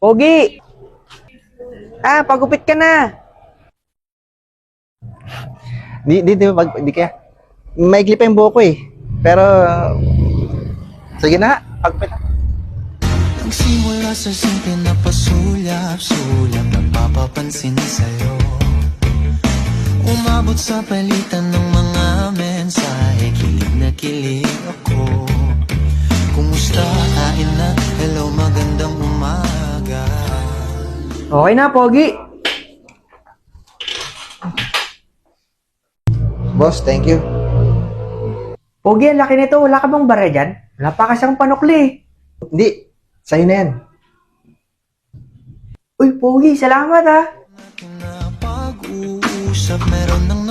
Pogi! Pagupit ka na. Di kaya. Maikli pa yung buhok ko eh. Pero, sige na, pagpit. Nagsimula sa simple na pasulyap-sulyap, nagpapapansin sa'yo. Umabot sa palitan ng mga mensahe, kilig na kilig ako. Kumusta? Kain na? Hello, magandang umaga. Okay na, Pogi. Boss, thank you. Pogi, ang laki nito. Wala ka bang bara dyan? Wala pa kasang panukli. Hindi, sa'yo na yan. Uy, Pogi, salamat ha. Na pag-uusap, meron ng